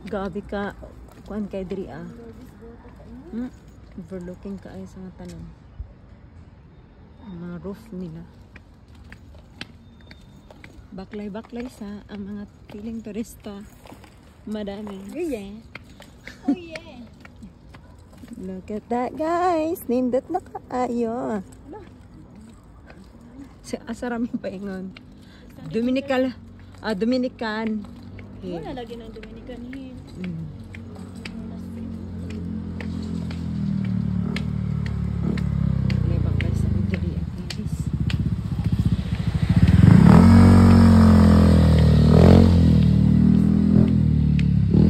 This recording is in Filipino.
Gabi ka kuan kay diri ah. Overlooking ka ay sa mga tanom. Ang mga roof nila. Baklay-baklay sa ang mga piling turista. Madami. Oh yeah. Oh yeah. Look at that guys. Nindot na kaayo. Asarami pa ingon. Dominican. Dominican. Wala lagi ng Dominican here.